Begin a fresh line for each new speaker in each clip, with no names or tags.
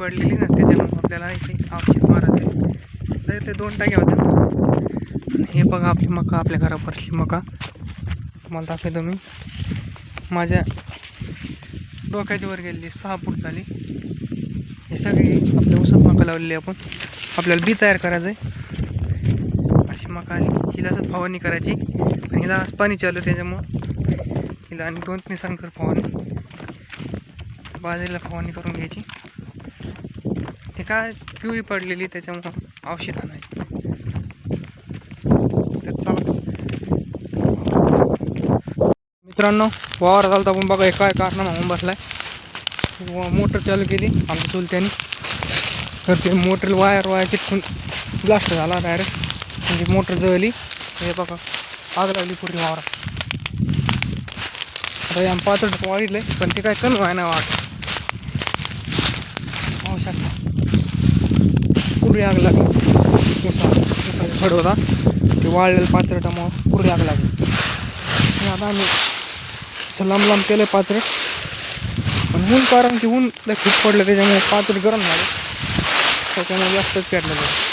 पडलेली ना, त्याच्यामुळे आपल्याला इथे औषध मारायचं आहे. तर ते 2 टाक्या होत्या. हे बघा आपली मका, आपल्या घरापासली मका तुम्हाला दाखवतो मी. माझ्या डोक्याच्या वर गेलेली 6 फूट झाली. हे सगळी आपल्या ऊसात मका लावलेली आपण. आपल्याला बी तयार करायचं आहे. अशी मका आली, हिला असं फवारणी करायची आणि हिला आज पाणी चालू त्याच्यामुळं हिला आणि 2-3 दिवसांकर फवारणी, बाजरीला फवारणी करून घ्यायची. ते काय पिवळी पडलेली त्याच्यामुळं औषध आणायची. तर चला मित्रांनो, वावर झालं आपण बघा. काय कारणामा होऊन बसलाय. मोटर चालू केली आमच्या चुलत्याने. तर ते मोटर वायर चिटकून ब्लास्ट झाला डायरेक्ट, म्हणजे मोटर जळली. हे बघा आग लागली पूर्ण वावरात. आता आम्ही पातळ वाढीले पण ते काय कमी व्हाय ना वाट. पाहू शकता पुरी आग लागली. उसाचा फड होता ते वाळलेलं पातळटामुळं पुरी आग लागली. आता आम्ही असं लांब केलं पातळ, पण ऊन कारण की ऊन खूप पडलं त्याच्यामुळे पातळ गरम झालं, त्याच्यामुळे जास्तच पेटलं जातं.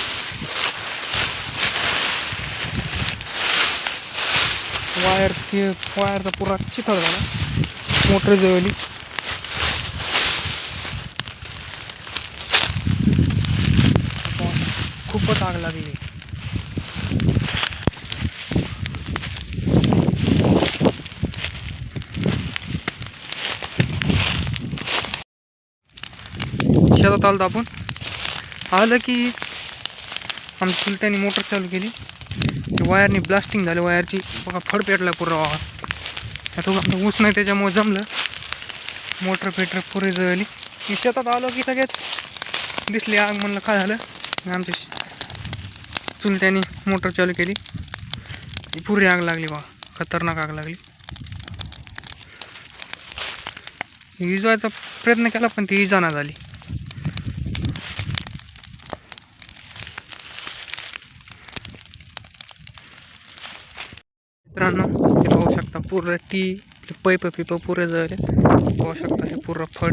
वायरचा पुरा चिखल झाला, मोटर जळली. खूपच आग लागली. शेतात आलं आपण आलं की आमच्या चुलत्याने मोटर चालू केली. वायरनी ब्लास्टिंग झाली वायरची. बघा फड पेटला पुरा वावर. आता आमचं ऊस नाही त्याच्यामुळे जमलं. मोटर पेटर पुरे जळली. मी शेतात आलो की सगळ्याच दिसली आग. म्हणलं काय झालं. आमच्या चुलत्याने मोटर चालू केली, पुरी आग लागली. बा खतरनाक आग लागली. विजवायचा प्रयत्न केला पण ती इजाना झाली. मित्रांनो हे पाहू शकता पूर्ण ती पैप पुरे जळले. पाहू शकता हे पूर्ण फड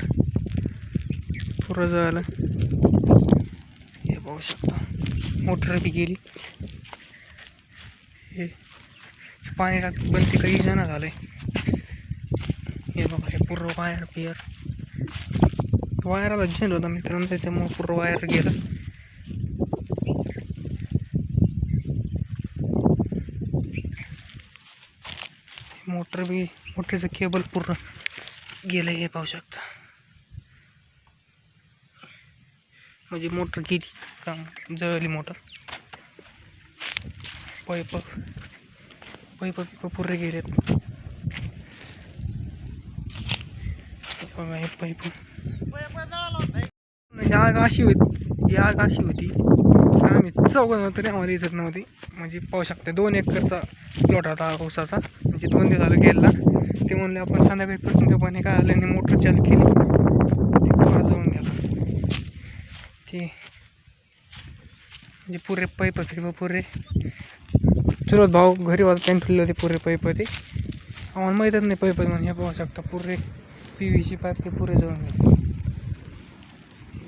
पुरं जळलं. हे पाहू शकता मोटर बी गेली. हे पाणी टाकत पण ते काही जण झालंय. हे बघा हे पूर्ण वायराला झेंड होता मित्रांनो, त्याच्यामुळे पूर्ण वायर गेलं. मोटरचं केबल पूर्ण गेलं. हे पाहू शकता म्हणजे मोटर गेली, काम जळली मोटर. पैप पुरे गेलेत. बघा हे पैप. आग अशी होती आम्ही चौघं नव्हतं रे, आम्हाला इज्जत नव्हती. म्हणजे पाहू शकता 2 एकरचा प्लॉट होता ऊसाचा. म्हणजे 2 दिवस झालं गेला. ते म्हणले आपण संध्याकाळी पेटून घेऊ, पण काय आलं नाही. मोटर चालू केली ते पुरा जाऊन गेला. ते म्हणजे पुरे पैप पुरे चुलत भाऊ घरी वाजत त्यांनी ठेवले होते पुरे पैप. ते आम्हाला माहीतच नाही पैप म्हणून. हे पाहू शकता पुरे PVC पाईप ते पुरे जळून गेले.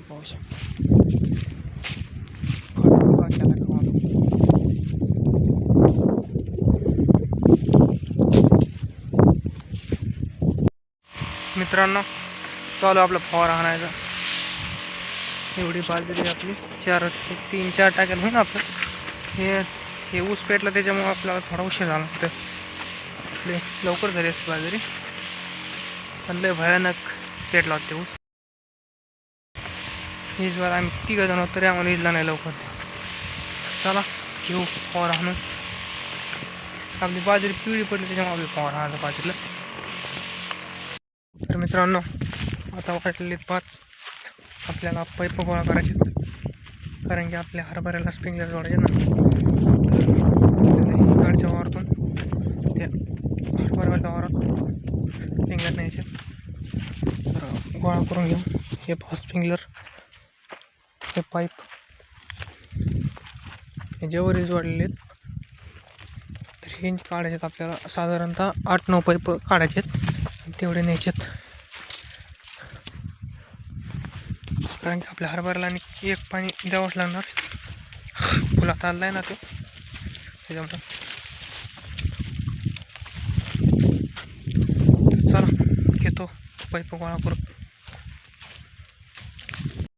पाहू शकता मित्रांनो, चालू आपला फवारा आणायचा. एवढी बाजरी आपली 3-4 टाक्यात होईन आपलं. हे ऊस पेटला त्याच्यामुळे आपल्याला थोडा उशीर झाला. तर आपले लवकर झाली असते बाजरी, पण लय भयानक पेटला होते ऊस. इजवार आम्ही 3 जण होतो तरी आम्हाला इजला नाही लवकर. चला घेऊ फवारा आणून. आपली बाजरी पिवळी पडली त्याच्यामुळे आपली फवारा आणायला बाजरीला. तर मित्रांनो आता वाटलेले 5 आपल्याला पैप गोळा करायचे, कारण की आपल्या हरभऱ्याला स्प्रिंकलर जोडायचे ना. तर इकडच्या वावरातून त्या हरभऱ्याच्या वावरात स्प्रिंकलर न्यायचे. तर गोळा करून घेऊ. हे स्प्रिंकलर, हे पाईप, हे जेवढे जोडलेले आहेत. तर हे काढायचे आहेत आपल्याला. साधारणतः 8-9 पाईप काढायचे आहेत, तेवढे न्यायचे आहेत. कारण की आपल्या हरभऱ्याला आणि एक पाणी द्यावंच लागणार. फुलात आलं आहे ना ते त्याच्यामुळं. चला घेतो पाईप गोळा करू.